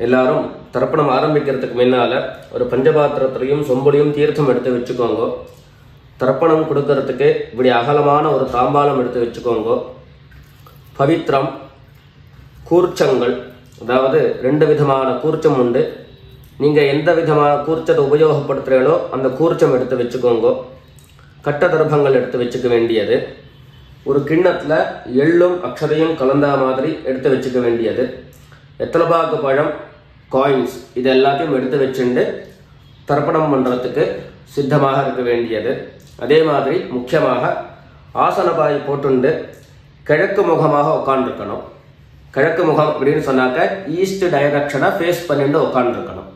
எல்லாரும் தர்ப்பணம் ஆரம்பிக்கிறதுக்கு முன்னால ஒரு பஞ்சபாத்திரத்திலையும் சொம்புலையும் தீர்த்தம் எடுத்து வச்சுக்கோங்க. தர்ப்பணம் கொடுக்கறதுக்கு இப்படி அகலமான ஒரு தாம்பாலம் எடுத்து வச்சுக்கோங்க. பவித்ரம், கூர்ச்சங்கள், அதாவது 2 விதமான கூர்ச்சம் உண்டு. நீங்கள் எந்த விதமான கூர்ச்சத்தை உபயோகப்படுத்துகிறீங்களோ அந்த கூர்ச்சம் எடுத்து வச்சுக்கோங்க. கட்ட தர்ப்பங்கள் எடுத்து வச்சுக்க வேண்டியது. ஒரு கிண்ணத்தில் எள்ளும் அக்ஷதையும் கலந்த மாதிரி எடுத்து வச்சுக்க வேண்டியது. வெத்தலைப்பாக்கு பழம், காயின்ஸ், இது எல்லாத்தையும் எடுத்து வச்சுட்டு தர்ப்பணம் பண்ணுறதுக்கு சித்தமாக இருக்க வேண்டியது. அதே மாதிரி முக்கியமாக ஆசனபாய் போட்டுண்டு கிழக்கு முகமாக உட்காந்துருக்கணும். கிழக்கு முகம் அப்படின்னு சொன்னாக்க ஈஸ்ட் டைரக்ஷனை ஃபேஸ் பண்ணிட்டு உட்காந்துருக்கணும்.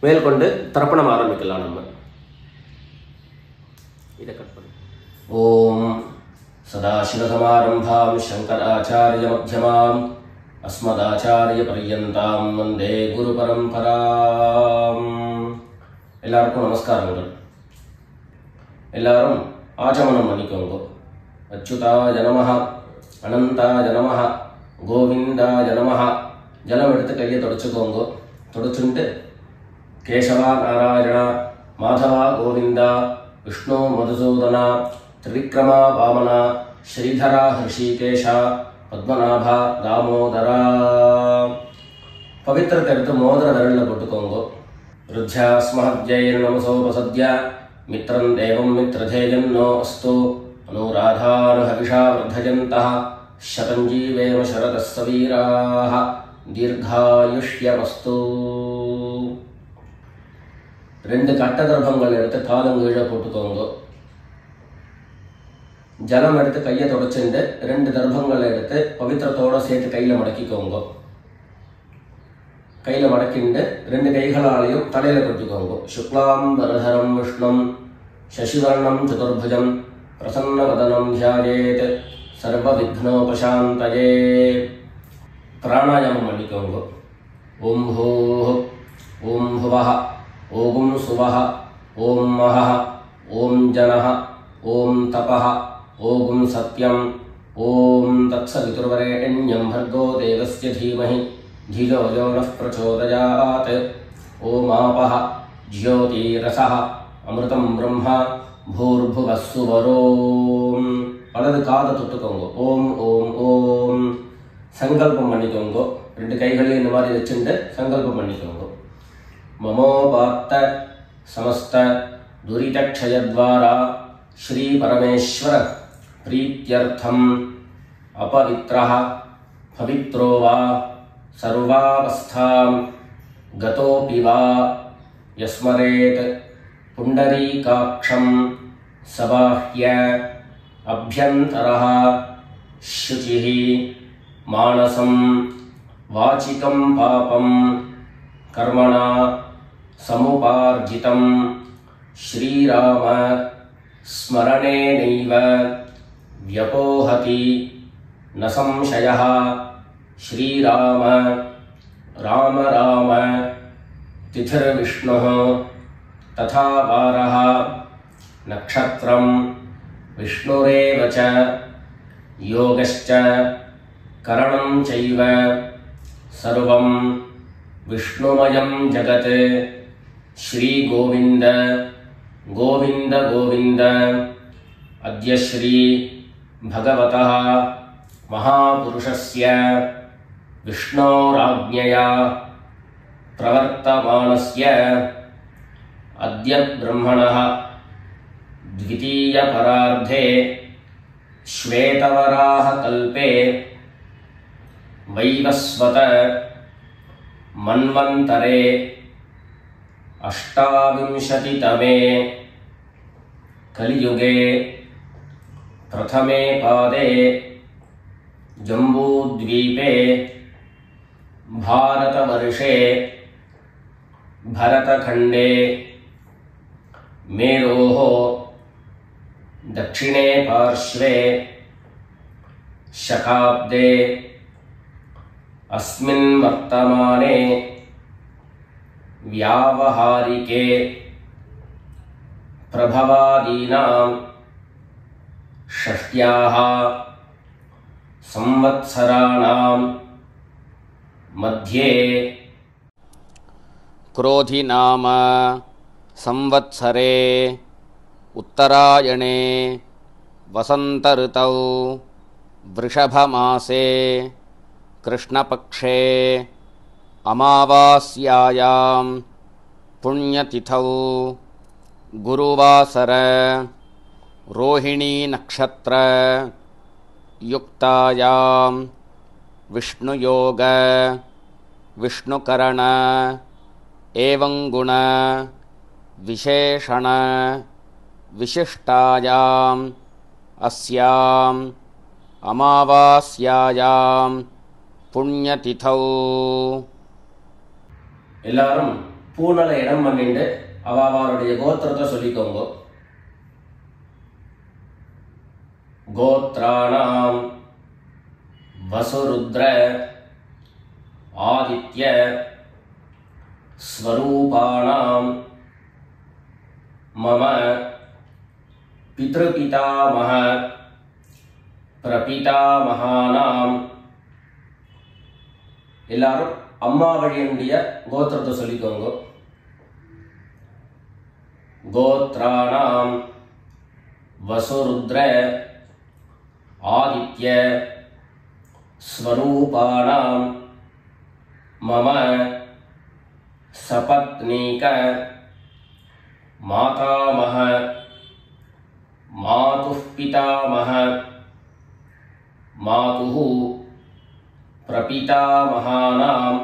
மேற்கொண்டு தர்ப்பணம் ஆரம்பிக்கலாம். நம்ம இதை கட் பண்ணி ஓம் சதாசிவசமாரம்பாம் சங்கராச்சாரிய மத்தியமாம் அஸ்மதாச்சாரிய பர்யந்தாம் வந்தே குரு பரம்பராம். எல்லாருக்கும் நமஸ்காரங்கள். எல்லாரும் ஆச்சமனம் பண்ணிக்கோங்க. அச்சுதாய நமஹ, அனந்தாய நமஹ, கோவிந்தாய நமஹ. ஜலம் எடுத்து கையை தொடச்சுக்கோங்க. தொடச்சுட்டு கேசவா நாராயணா, மாதவா கோவிந்தா, விஷ்ணு மதுசூதனா, திரிவிக்ரமா வாமனா, ஸ்ரீதரா ஹிருஷிகேஷா, பத்மநாபா தாமோதரா. பவித்திரத்தை எடுத்து மோதிர விரலில் போட்டுக்கோங்க. ருத்யாஸ்மஹத்யைர் நமசோபசத்ய மித்ரம் தேவம் மித்ரதேயன்னோ அஸ்து அனுராதானுஹவிஷா வர்தயந்தः சதஞ்சீவேம சரதஸ்ஸ வீராः தீர்காயுஷ்யமஸ்து. 2 கட்ட தர்ப்பங்கள் எடுத்து காலங்கீழே போட்டுக்கோங்க. ஜலம் எடுத்து கையை தொடச்சுட்டு 2 தர்ப்பங்களை எடுத்து பவித்திரத்தோடு சேர்த்து கையில் மடக்கிக்கோங்க. கையில் மடக்கிண்டு 2 கைகளாலையும் தலையில் கொட்டிக்கோங்க. சுக்லாம் வரதரம் விஷ்ணும் சசிவர்ணம் சதுர்புஜம் பிரசன்னவதனம் தியாயேத் சர்வ விக்னோபசாந்தயே. பிராணாயாமம் பண்ணிக்கோங்க. ஓம் பூஹ், ஓம் புவஹ, ஓம் சுவஹ, ஓம் மஹஹ, ஓம் ஜனஹ, ஓம் தபஹ, ஓம் சத்யம், ஓம் தத்சவிதுர்வரேண்யம் भर्गो देवस्य धीमहि धियो यो नः प्रचोदयात्. ஓம் ஆபஹ ஜ்யோதிரசஹ அமிர்தம் பிரம்மா பூர்புவः சுவரோம். வலது காதை தொட்டுக்கோங்க. ஓம் ஓம் ஓம். சங்கல்பம் பண்ணிக்கோங்க. 2 கைகளையும் இந்த மாதிரி வச்சுட்டு சங்கல்பம் பண்ணிக்கோங்க. மமோபாத்த சமஸ்த துரிதக்ஷயத்வாரா ஸ்ரீ பரமேஸ்வர பிரீத்யர்த்தம் அபவித்ரஹ பவித்ரோ வா சர்வாவஸ்தாம் கதோபி வா யஸ்மரேத் புண்டரீகாக்ஷம் சபாஹ்ய அப்யந்தரஹ சுசிஹ மானசம் வாசிகம் பாபம் கர்மணா சமுபார்ஜிதம் ஸ்ரீராம ஸ்மரணேனைவ வ்யபோஹதி ந சம்சயः. ஸ்ரீராம ராம ராம திதிர்விஷ்ணுः ததா வாரः நக்ஷத்ரம் விஷ்ணுரேவ ச யோகஸ்ச கரணம் சைவ சர்வம் விஷ்ணுமயம் ஜகத். ஸ்ரீ கோவிந்த கோவிந்த கோவிந்த. அத்ய ஸ்ரீ பகவதः மகாபுருஷஸ்ய விஷ்ணோராஜ்ஞயா பிரவர்த்தமானஸ்ய அத்ய பிரம்மணः द्वितीयपरार्धे श्वेतवराह कल्पे वैवस्वत मन्वन्तरे 28तमे कलियुगे प्रथमे पादे जम्बूद्वीपे भारतवर्षे भरतखण्डे मेरोः दक्षिणे पार्श्वे शकाब्दे अस्मिन् वर्तमाने व्यावहारिके प्रभवादीनां षष्ट्याः संवत्सराणां मध्ये क्रोधि नाम संवत्सरे उत्तरायणे वसंत ऋतौ वृषभमासे कृष्णपक्षे अमावास्यायां पुण्यतिथौ गुरुवासर रोहिणी नक्षत्र युक्तायां विष्णुयोग विष्णुकरण एवं गुण विशेषण विशिष्टायाम् अस्याम् अमावास्यायां पुण्यतिथौ எல்லாரும் பூனல இடம் பண்ணிட்டு அவளுடைய கோத்திரத்தை சொல்லிக்கோங்க. கோத்ராணாம் வசுருத்ர ஆதித்ய ஸ்வரூபாணாம் மம பித்ருபிதாமஹ பிரபிதாமஹானாம். எல்லாரும் அம்மா வழியினுடைய கோத்திரத்தை சொல்லிக்கோங்க. கோத்ராணாம் வசுருத்ர ஆதித்ய ஸ்வரூபாணாம் மம சபத்னீக மாதாமஹ மாதுः பிதாமஹ மாதுः பிரபிதாமஹானாம்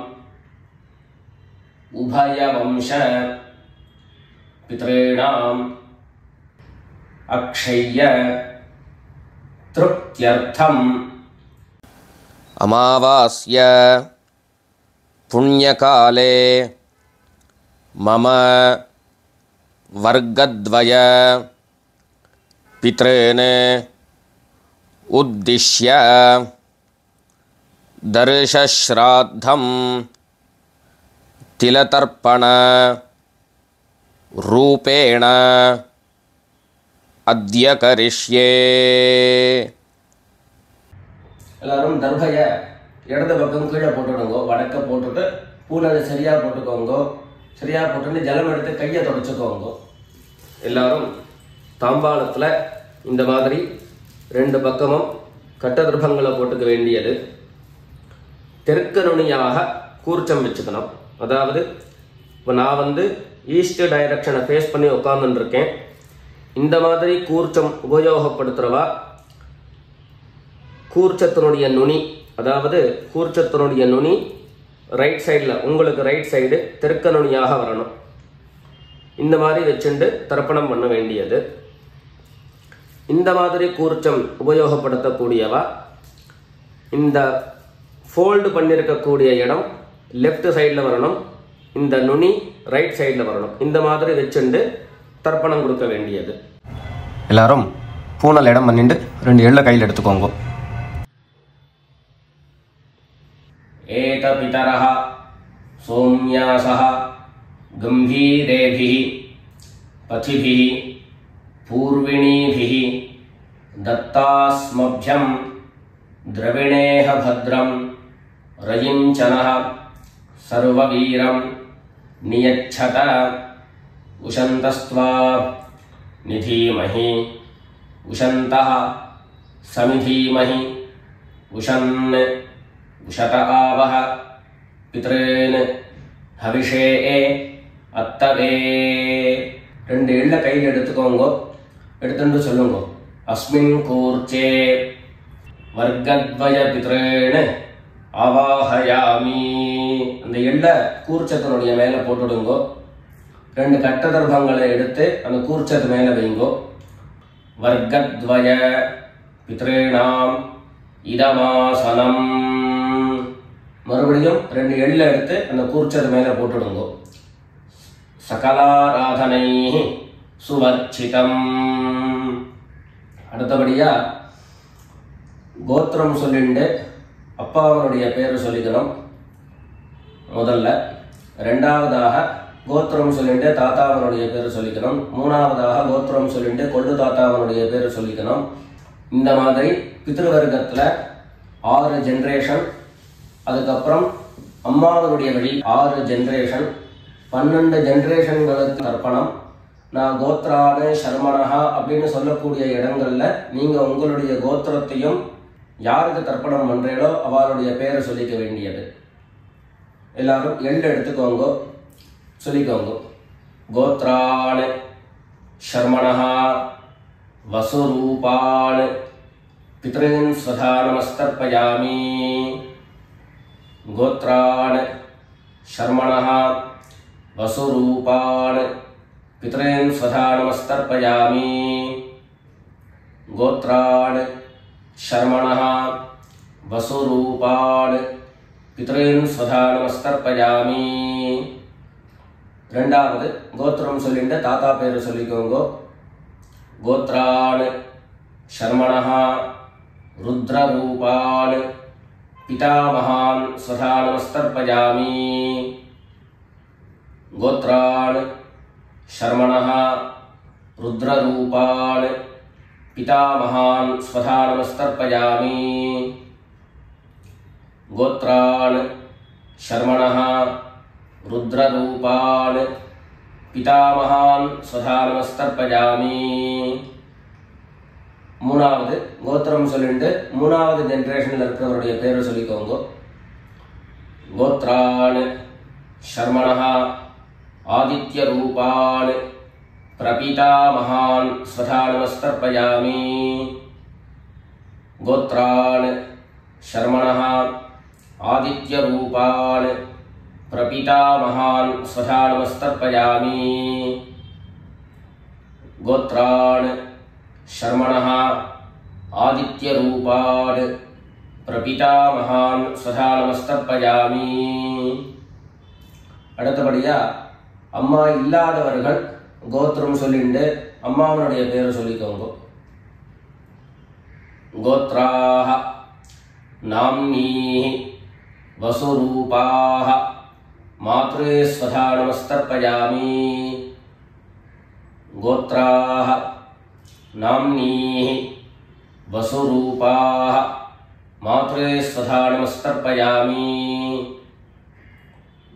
உபயவம்ச பித்ரேணாம் அக்ஷய்ய திருப்த்யர்த்தம் அமாவாஸ்ய புண்ணியகாலே மம வர்க்கத்வய பித்ரேன் உத்திஷ்ய தர்ஷஸ்ராத்தம் திலதர்ப்பண ரூபேண அத்ய கரிஷ்யே. எல்லாரும் தர்பைய இடது பக்கம் கீழே போட்டுடுங்க. வடக்க போட்டுட்டு பூனலை சரியாக போட்டுக்கோங்க. சரியாக போட்டுட்டு ஜலம் எடுத்து கையை தொடச்சிக்கோங்க. எல்லாரும் தாம்பாளத்தில் இந்த மாதிரி ரெண்டு பக்கமும் கட்ட திருப்பங்களை போட்டுக்க வேண்டியது. தெற்கு நுனியாக கூர்ச்சம் வச்சுக்கணும். அதாவது இப்போ நான் ஈஸ்ட் டைரக்ஷனை ஃபேஸ் பண்ணி உட்காந்துருக்கேன். இந்த மாதிரி கூர்ச்சம் உபயோகப்படுத்துகிறவா கூர்ச்சத்தினுடைய நுனி, அதாவது கூர்ச்சத்தினுடைய நுனி ரைட் சைடில், உங்களுக்கு ரைட் சைடு தெற்கு நுனியாக வரணும். இந்த மாதிரி வச்சுண்டு தர்ப்பணம் பண்ண வேண்டியது. இந்த மாதிரி கூர்ச்சம் உபயோகப்படுத்தக்கூடியவா இந்த ஃபோல்டு பண்ணியிருக்கக்கூடிய இடம் லெஃப்ட் சைடில் வரணும். இந்த நுனி ரைட் சைடில் வரணும். இந்த மாதிரி வச்சுண்டு தர்ப்பணம் கொடுக்க வேண்டியது. எல்லாரும் பூனல் இடம் பண்ணிட்டு ரெண்டு எள்ள கையில் எடுத்துக்கோங்க. ஏத பிதரஹ சோம்யாசஹ கம்பீரேபிஹி பதிபிஹி பூர்விணீபிஹி தத்தாஸ்மப்யம் திரவிணேஹ பத்ரம் ரயிஞ்சனஹ சர்வவீரம் நியச்சத உஷந்தஸ்த்வா நிதீமஹி உஷந்தஹ சமிதீமஹி உஷன் உஷத ஆவஹ பித்ரேன் ஹவிஷே அத்தவே. ரெண்டு எள்ள கையில் எடுத்துக்கோங்க. எடுத்துட்டு சொல்லுங்க. அஸ்மின் கூர்ச்சே வர்க்கத்வய பித்ரேன் ஆவாஹயாமி. அந்த எள்ள கூர்ச்சத்தினுடைய மேலே போட்டுடுங்கோ. ரெண்டு கட்ட தர்ப்பங்களை எடுத்து அந்த கூர்ச்சத்து மேலே வைங்கோ. வர்க்கத்வய பித்ரேணாம் இதமாசனம். மறுபடியும் ரெண்டு எள்ள எடுத்து அந்த கூர்ச்சத்து மேலே போட்டுடுங்கோ. சகலாராதனை சுவர்ச்சிதம். அடுத்தபடியா கோத்திரம் சொல்லிண்டு அப்பாவனுடைய பேர் சொல்லிக்கணும் முதல்ல. ரெண்டாவதாக கோத்திரம் சொல்லிட்டு தாத்தாவனுடைய பேர் சொல்லிக்கணும். மூணாவதாக கோத்திரம் சொல்லிட்டு கொள்ளு தாத்தாவனுடைய பேர் சொல்லிக்கணும். இந்த மாதிரி பித்ருவர்க்கத்தில் 6 ஜென்ரேஷன், அதுக்கப்புறம் அம்மாவனுடைய வழி 6 ஜென்ரேஷன், 12 ஜென்ரேஷன்களுக்கு தர்ப்பணம். நான் கோத்ரானு சர்மணஹா அப்படின்னு சொல்லக்கூடிய இடங்கள்ல நீங்க உங்களுடைய கோத்திரத்தையும் யாருக்கு தர்ப்பணம் பண்றீங்களோ அவளுடைய பேரை சொல்லிக்க வேண்டியது. எல்லாரும் எள்ளு எடுத்துக்கோங்க, சொல்லிக்கோங்க. கோத்ரானு சர்மணஹா வசுரூபான் பித்ருன் ஸ்வதா நமஸ்தர்ப்பயாமி. கோத்ரான் சர்மணஹா வசுரூபான் பித்ருன் ஸ்வதா நமஸ்தர்ப்பயாமி. கோத்ரான் சர்மணஹா வசுரூபான் பித்ருன் ஸ்வதா நமஸ்தர்ப்பயாமி. ரெண்டாவது கோத்திரம் சொல்லிட்டு தாத்தா பேரு சொல்லிக்கோங்க. கோத்ரான் சர்மணஹா ருத்ரரூபான் பிதாமகான் ஸ்வதா நமஸ்தர்ப்பயாமி. கோத்ரான் சர்மணஹா ருத்ரரூபான் பிதாமகான் ஸ்வதா நமஸ்தர்ப்பயாமி. கோத்ரான் சர்மணஹா ருத்ரரூபான் பிதாமகான் ஸ்வதா நமஸ்தர்ப்பயாமி. மூணாவது கோத்திரம் சொல்லிட்டு மூணாவது ஜென்ரேஷன்ல இருக்கிறவருடைய பேரை சொல்லிக்கோங்க. கோத்ரான் சர்மணஹா ஆதித்ய ரூபான் பிரபிதாமகான் ஸ்வதா நமஸ்தர்ப்பயாமி. கோத்ரான் சர்மணஹா ஆதித்ய ரூபான் பிரபிதாமகான் ஸ்வதா நமஸ்தர்ப்பயாமி. கோத்ரான் சர்மணஹா ஆதித்ய ரூபான் பிரபிதாமகான் ஸ்வதா நமஸ்தர்ப்பயாமி. அடுத்தபடியா அம்மா இல்லாதவர்கள் கோத்திரம் சொல்லிட்டு அம்மாவனுடைய பேரை சொல்லிக்கோங்க. கோத்ராஹ நாம்னீஹி வசுரூபாஹ மாத்ரே ஸ்வதா நமஸ்தர்ப்பயாமி. கோத்ராஹ நாம்னீஹி வசுரூபாஹ மாத்ரே ஸ்வதா நமஸ்தர்ப்பயாமி.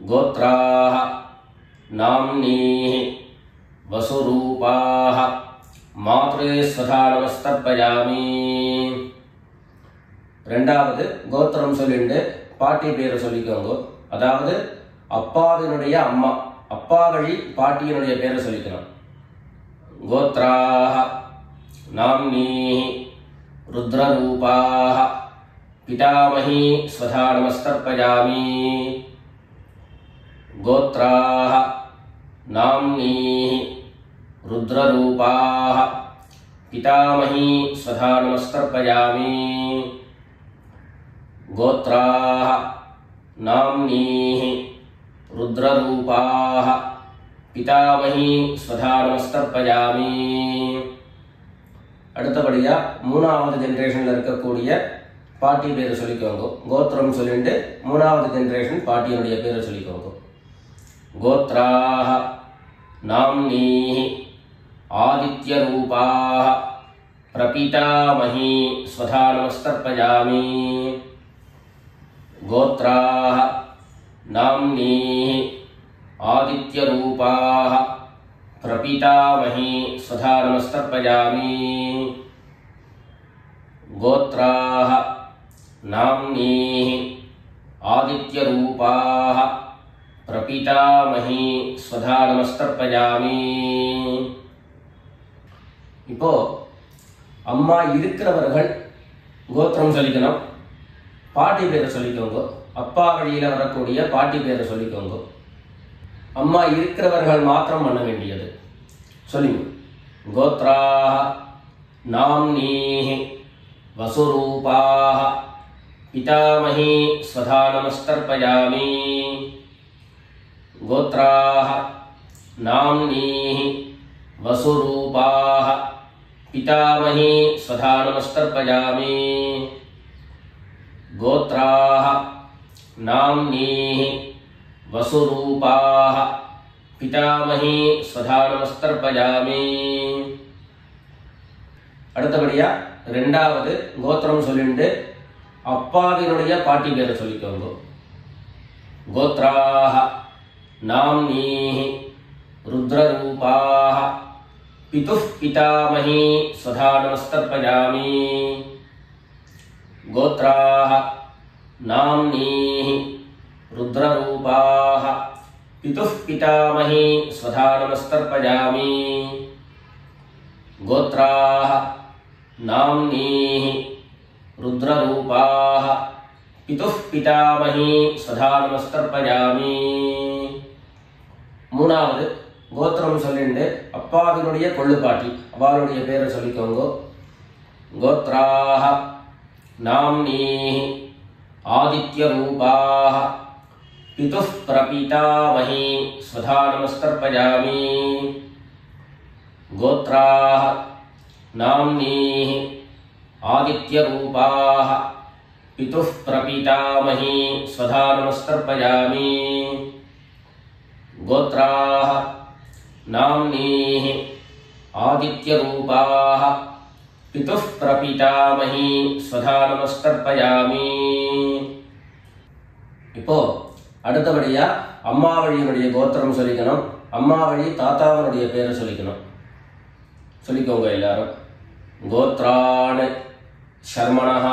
கோத்ராஹ நாம்னீஹி வசுரூபாஹ மாத்ரே ஸ்வதா நமஸ்தர்ப்பயாமி. ரெண்டாவது கோத்திரம் சொல்லிட்டு பாட்டி பேரை சொல்லிக்கோங்க. அதாவது அப்பாவினுடைய அம்மா, அப்பா வழி பாட்டியினுடைய பேரை சொல்லிக்கணும். கோத்ராஹ நாம்னீஹி ருத்ரரூபாஹ பிதாமஹி ஸ்வதா நமஸ்தர்ப்பயாமி. கோத்ராஹ நாம்னீஹி ருத்ரரூபாஹ பிதாமஹி ஸ்வதா நமஸ்தர்ப்பயாமி. கோத்ராஹ நாம்னீஹி ருத்ரரூபாஹ பிதாமஹி ஸ்வதா நமஸ்தர்ப்பயாமி. அடுத்தபடியா மூணாவது ஜென்ரேஷன்ல இருக்கக்கூடிய பாட்டி பேரை சொல்லிக்கோங்க. கோத்திரம் சொல்லிட்டு மூணாவது ஜென்ரேஷன் பாட்டியினுடைய பேரை சொல்லிக்கோங்க. கோத்ராஹ நாம்னீஹி ஆதித்ய ரூபாஹ பிரபிதாமஹி ஸ்வதா நமஸ்தர்ப்பயாமி. கோத்ராஹ நாம்னீஹி ஆதித்ய ரூபாஹ பிரபிதாமஹி ஸ்வதா நமஸ்தர்ப்பயாமி. கோத்ராஹ நாம்னீஹி ஆதித்ய ரூபாஹ பிரபிதாமஹி ஸ்வதா நமஸ்தர்ப்பயாமி. இப்போ அம்மா இருக்கிறவர்கள் கோத்திரம் சொல்லிக்கணும், பாட்டி பேரை சொல்லிக்கோங்க. அப்பா வழியில வரக்கூடிய பாட்டி பேரை சொல்லிக்கோங்க. அம்மா இருக்கிறவர்கள் மாத்திரம் பண்ண வேண்டியது சொல்லிங்க. கோத்ராஹ நாம்னீஹி வசுரூபாஹ பிதாமஹி ஸ்வதா நமஸ்தர்ப்பயாமி. கோத்ராஹ நாம்னீஹி வசுரூபாஹ பிதாமஹி ஸ்வதா நமஸ்தர்ப்பயாமி. கோத்ராஹ நாம்னீஹி வசுரூபாஹ பிதாமஹி ஸ்வதா நமஸ்தர்ப்பயாமி. அடுத்தபடியா ரெண்டாவது கோத்திரம் சொல்லிட்டு அப்பாவினுடைய பாட்டி பேரை சொல்லிக்கோங்க. கோத்ராஹ नाम्नीः रुद्ररूपाः पितुः पितामही स्वधा नमस्तर्पयामि। गोत्राः नाम्नीः रुद्ररूपाः पितुः पितामही स्वधा नमस्तर्पयामि। गोत्राः नाम्नीः रुद्ररूपाः पितुः पितामही स्वधा नमस्तर्पयामि। மூணாவது கோத்திரம் சொல்லிண்டு அப்பாவினுடைய கொள்ளுப்பாட்டி அவளுடைய பேரை சொல்லிக்கோங்க. கோத்ராஹ நாம்னீஹி ஆதித்ய ரூபாஹ பிதுः பிரபிதாமஹி ஸ்வதா நமஸ்தர்ப்பயாமி. கோத்ராஹ நாம்னீஹி ஆதித்ய ரூபாஹ பிதுः பிரபிதாமஹி ஸ்வதா நமஸ்தர்ப்பயாமி. गोत्राः नाम्नीः आदित्यरूपाः पितुः प्रपितामही स्वधा नमस्तर्पयामि. இப்போ அடுத்தபடியா அம்மா வழியினுடைய கோத்திரம் சொல்லிக்கணும். அம்மா வழி தாத்தாவனுடைய பேரை சொல்லிக்கணும். சொல்லிக்கோங்க எல்லாரும். கோத்ரான் शर्मणः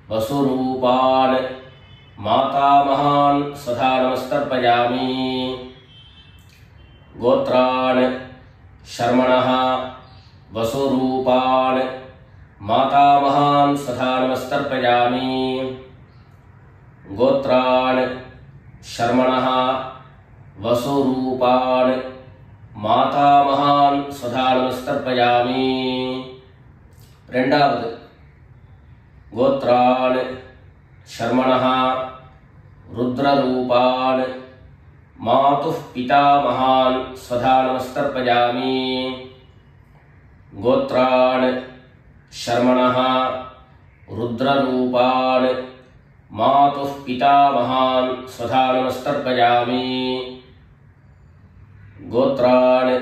वसुरूपान् मातामहान् स्वधा नमस्तर्पयामि. गोत्रान् शर्मणः वसुरूपान् मातामहान् स्वधा नमस्तर्पयामि. गोत्रान् शर्मणः वसुरूपान् मातामहान् स्वधा नमस्तर्पयामि. ரெண்டாவது गोत्रान् शर्मणः रुद्ररूपान् मातुः पितामहान् स्वधा नमस्तर्पयामि. गोत्रान् शर्मणः रुद्ररूपान् मातुः पितामहान् स्वधा नमस्तर्पयामि. गोत्रान्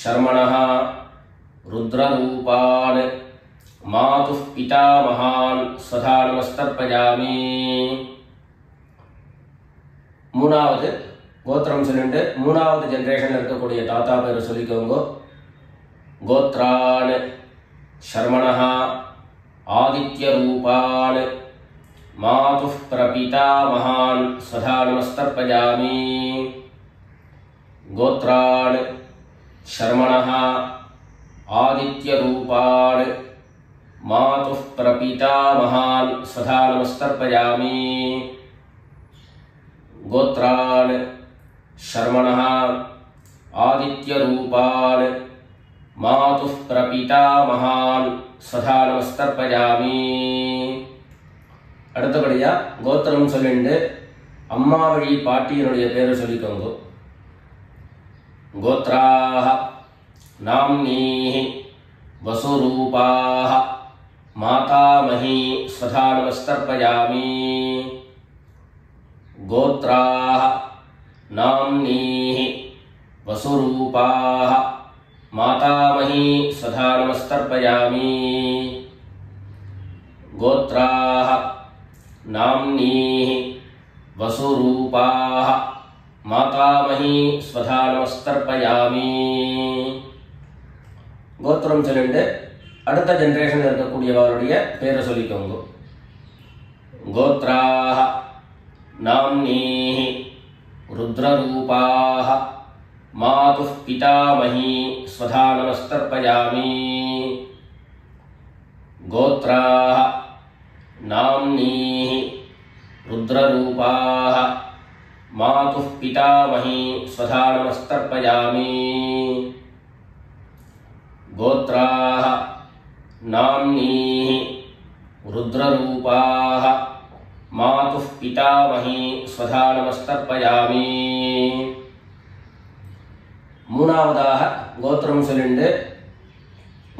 शर्मणः रुद्ररूपान् मातुः पितामहान् स्वधा नमस्तर्पयामि. மூணாவது கோத்திரம் சொல்லிட்டு மூணாவது ஜெனரேஷன்ல இருக்கக்கூடிய தாத்தா பேரை சொல்லிக்கோங்க. கோத்ரான் शर्मणः आदित्य रूपान् मातुः प्रपितामहान् स्वधा नमस्तर्पयामि. गोत्रान् शर्मणः आदित्य रूपान् मातुः प्रपितामहान् स्वधा नमस्तर्पयामि. गोत्रान् शर्मणः आदित्य रूपान् मातुः प्रपितामहान् स्वधा नमस्तर्पयामि. அடுத்தபடியா கோத்திரம் சொல்லிண்டு அம்மா வழி பாட்டியினுடைய பேரை சொல்லிக்கோங்க. கோத்ராஹ நாம்னீஹ வசுரூபாஹ मातामही स्वधा नमस्तर्पयामि. गोत्राः नाम्नीः वसुरूपाः मातामही स्वधा नमस्तर्पयामि. गोत्राः नाम्नीः वसुरूपाः मातामही स्वधा नमस्तर्पयामि. கோத்திரம் சொல்லிட்டு அடுத்த ஜெனரேஷன்ல இருக்கக்கூடியவருடைய பேரை சொல்லிக்கோங்க. கோத்ராஹ நாம்னீஹ रुद्ररूपाः मातुः पितामही स्वधा नमस्तर्पयामि. गोत्राः नाम्नीः रुद्ररूपाः मातुः पितामही स्वधा नमस्तर्पयामि. गोत्राः नाम्नीः रुद्ररूपाः मातुः पितामही स्वधा नमस्तर्पयामि. மூணாவதாக கோத்திரம் சொல்லிண்டு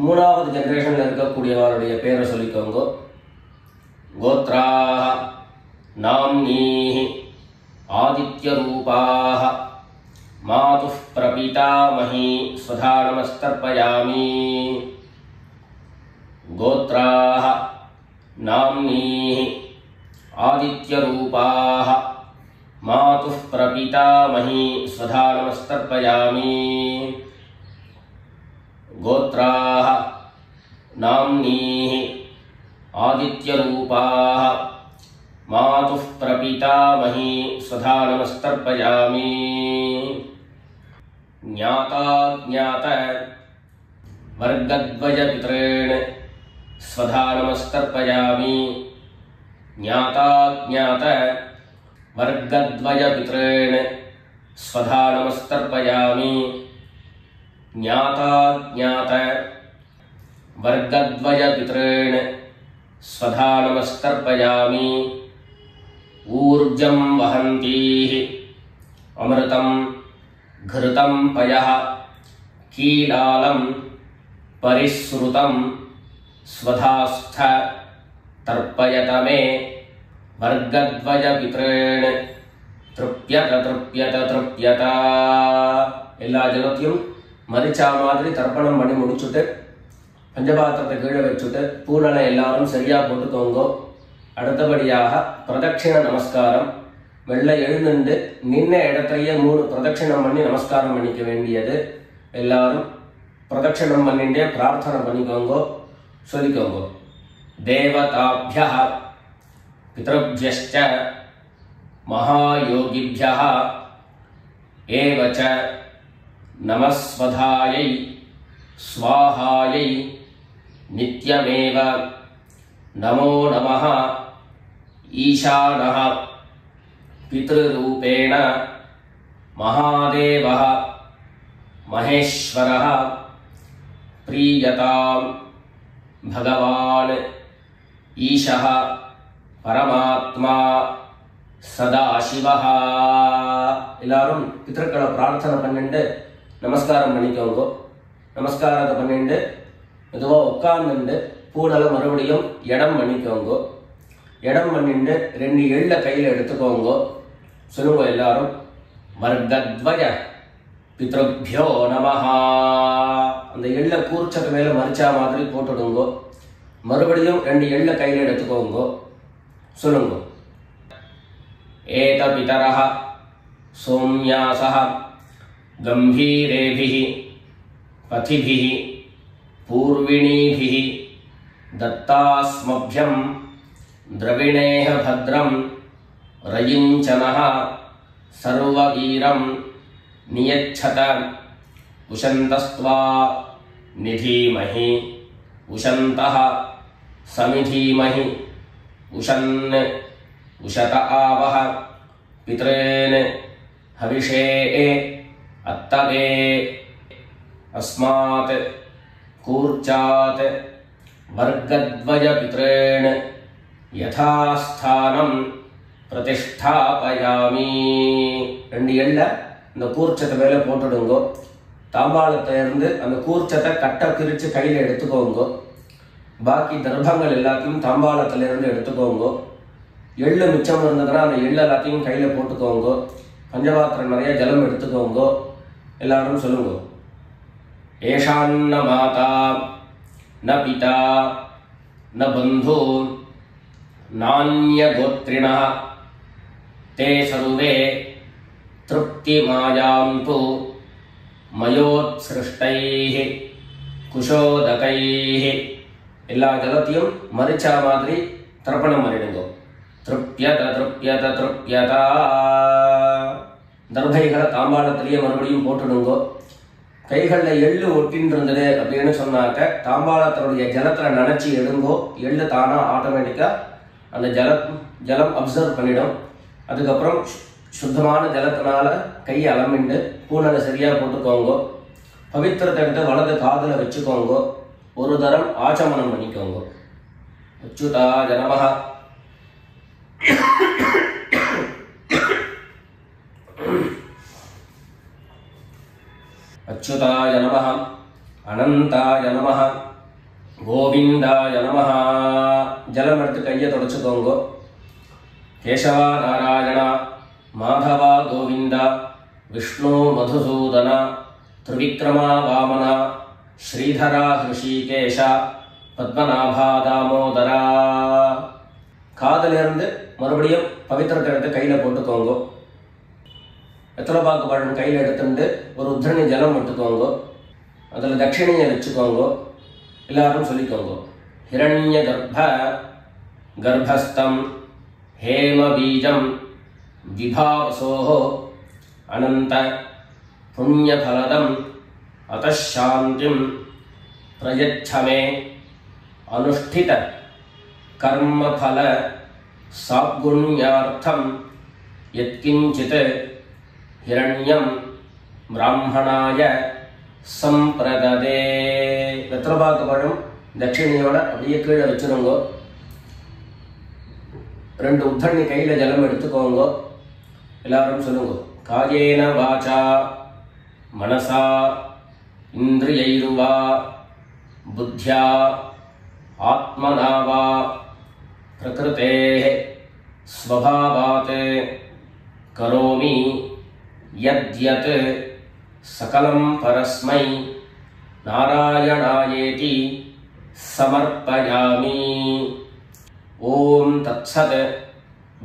மூணாவது ஜெனரேஷன்ல இருக்கக்கூடியவருடைய பேரை சொல்லிக்கோங்க. கோத்ராஹ நாம்னீஹ ஆதித்ய ரூபாஹ मातुः प्रपितामही स्वधा नमस्तर्पयामि. गोत्राः नाम्नीः आदित्यरूपाः मातुः प्रपितामही स्वधा नमस्तर्पयामि। गोत्राः नाम्नीः आदित्यरूपाः मातुः प्रपितामही स्वधा नमस्तर्पयामि। ज्ञाता ज्ञात वर्गद्वयपितॄन् स्वधा नमस्तर्पयामि। ज्ञाता ज्ञात वर्गद्वयपितॄन् स्वधा नमस्तर्पयामि। ज्ञाता ज्ञात वर्गद्वयपितॄन् स्वधा नमस्तर्पयामि। ऊर्जं वहन्तीः अमृतं घृतं पयः कीलालं परिसृतं स्वधास्थ तर्पयत मे वर्गद्वयपितॄन् तृप्यत तृप्यत तृप्यत। எல்லா ஜலத்தையும் மரிச்சா மாதிரி தர்ப்பணம் பண்ணி முடிச்சுட்டு பஞ்சபாத்திரத்தை கீழே வச்சுட்டு பூனலை எல்லாரும் சரியா போட்டுக்கோங்க. அடுத்தபடியாக பிரதட்சிண நமஸ்காரம். வெள்ள எழுந்துண்டு நின்ன இடத்தையே 3 பிரதட்சிணம் பண்ணி நமஸ்காரம் பண்ணிக்க வேண்டியது. எல்லாரும் பிரதட்சிணம் பண்ணிட்டே பிரார்த்தனை பண்ணிக்கோங்க. சொல்லிக்கோங்க. தேவதாभ्यः பித்ருभ्यश्च महायोगिभ्यः एव च नमस्वधायै स्वाहायै नित्यमेव नमो नमः। ईशानः पितृरूपेण महादेवः महेश्वरः प्रीयतां भगवान् ईशः परमात्मा सदाशिवः। எல்லாரும் பித்ருக்களை பிரார்த்தனை பண்ணிட்டு நமஸ்காரம் பண்ணிக்கோங்க. நமஸ்காரத்தை பண்ணிட்டு மெதுவாக உட்கார்ந்துட்டு பூனலை மறுபடியும் இடம் பண்ணிக்கோங்க. இடம் பண்ணிட்டு 2 எள்ள கையில் எடுத்துக்கோங்க. சொல்லுங்க எல்லாரும். வர்கத்வய பித்ருभ्यो நமஹ. அந்த எள்ள கூர்ச்சக்கு மேல மரிச்சா மாதிரி போட்டுடுங்க. மறுபடியும் 2 எள்ள கையில் எடுத்துக்கோங்க. சொல்லுங்க. ஏத பிதரஹ சோம்யாசஹ गंभीरेभिः पथिभिः पूर्विणीभिः दत्तास्मभ्यं द्रविणेह भद्रं रयिञ्चनः सर्ववीरं नियच्छत उशन्तस्त्वा निधीमहि उशन्तः समिधीमहि उशन् उशत आवह पितॄन् हविषे अत्तवे अस्मात् कूर्चात् वर्गद्वयपितॄन् यथास्थानं प्रतिष्ठापयामि. 2 எள்ள இந்த கூர்ச்சத்தை மேல போட்டுடுங்க. தாம்பாளத்தை இருந்து அந்த கூர்ச்சத்தை கட்ட பிரிச்சு கையில எடுத்துக்கோங்க. பாக்கி தர்ப்பங்கள் எல்லாத்தையும் தாம்பாளத்துல இருந்து எடுத்துக்கோங்க. எள்ளு மிச்சம் இருந்ததுன்னா அந்த எள்ளு எல்லாத்தையும் கையில போட்டுக்கோங்க. பஞ்சபாத்திரம் நிறைய ஜலம் எடுத்துக்கோங்க. எல்லாரும் சொல்லுங்க. ஏஷான்ன மாதா ந பிதா ந பந்து நான்ய கோத்ரிணः தே சர்வே திருப்திமாயாந்து மயோத்ஸ்ருஷ்டைः குஷோதகைः. எல்லா ஜலத்தையும் மரிச்சா மாதிரி தர்ப்பணம் பண்ணிடுங்க. திருப்யத திருப்யத திருப்யத. தர்பைகளை தாம்பாளத்திலேயே மறுபடியும் போட்டுடுங்க. கைகளில் எள்ளு ஒட்டின்னு இருந்தது அப்படின்னு சொன்னாக்க தாம்பாளத்தினுடைய ஜலத்தில் நினச்சி எடுங்கோ. எள்ளு தானா ஆட்டோமேட்டிக்காக அந்த ஜலம் அப்சர்வ் பண்ணிடும். அதுக்கப்புறம் சுத்தமான ஜலத்தினால கையை அலமிண்டு பூனலை சரியாக போட்டுக்கோங்க. பவித்திரத்தை எடுத்து வலது காதில் வச்சுக்கோங்க. ஒரு தரம் ஆச்சமனம் பண்ணிக்கோங்க. அச்சுதாய நமஹ. अच्युताय नमः अनंताय नमः गोविंदाय नमः. जलम எடுத்து கையை தொடச்சுக்கோங்க. கேசவா நாராயண மாதவா கோவிந்த விஷ்ணு மதுசூதன त्रिविक्रमा वामन श्रीधरा ऋषिकेश पद्मनाभा दामोदरा. காதிலிருந்து மறுபடியும் பவித்திரத்தை எடுத்து கையில் போட்டுக்கோங்க. வெத்தலைப்பாக்கு பழம் கையில் எடுத்துட்டு ஒரு உத்தரணி ஜலம் விட்டுக்கோங்க. அதில் தட்சிணையை வச்சுக்கோங்க. எல்லாரும் சொல்லிக்கோங்க. ஹிரண்ய கர்ப்பஸ்தம் ஹேம பீஜம் விபாவசோஹோ அனந்த புண்ணியபலதம் அதாந்திம் பிரயச்சமே அனுஷ்டித கர்மபல சாத்குண்யார்த்தம் யத்கிஞ்சித் ஹிரண்யம் பிராமணாய சம்பிரததே. வெத்தலைப்பாக்கு பழம் தட்சிணையோட அப்படியே கீழே வச்சுருங்க. 2 உத்தரணி கையில் ஜலம் எடுத்துக்கோங்க. எல்லாரும் சொல்லுங்க. காயேன வாசா மனசா இந்திரியைர்வா புத்தியா ஆத்மனா வா பிரகிருதேஹ ஸ்வபாவாத் கரோமி யத்யத் சகலம் பரஸ்மை நாராயணாயேதி சமர்ப்பயாமி. ஓம் தத்சத்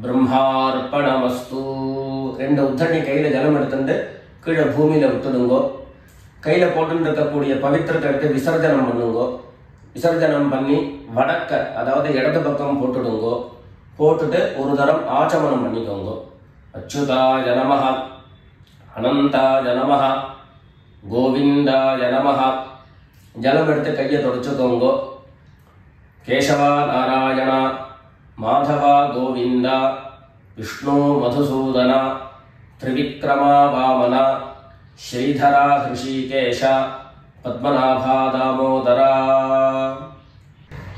பிரம்மார்ப்பணமஸ்து. 2 உத்தரணி கையில் ஜலம் எடுத்துட்டு கீழே பூமியில் விட்டுடுங்கோ. கையில் போட்டு இருக்கக்கூடிய பவித்திரத்தை எடுத்து விசர்ஜனம் பண்ணுங்கோ. விசர்ஜனம் பண்ணி வடக்க, அதாவது இடது பக்கம் போட்டுடுங்கோ. போட்டுட்டு ஒரு தரம் ஆச்சமனம் பண்ணிக்கோங்க. அச்சுதாய நமஹ, அனந்தாய நமஹ, கோவிந்தாய நமஹ. ஜலம் எடுத்து கையை தொடச்சுக்கோங்க. கேசவா நாராயணா, மாதவா கோவிந்தா, விஷ்ணு மதுசூதனா, திரிவிக்ரமா வாமனா, ஸ்ரீதரா ஹிருஷிகேஷ, பத்மநாபா தாமோதரா.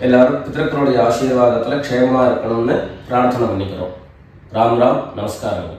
எல்லாரும் பித்ருக்களுடைய ஆசீர்வாதத்தில் க்ஷேமமாக இருக்கணும்னு பிரார்த்தனை பண்ணிக்கிறோம். ராம் ராம், நமஸ்காரம்.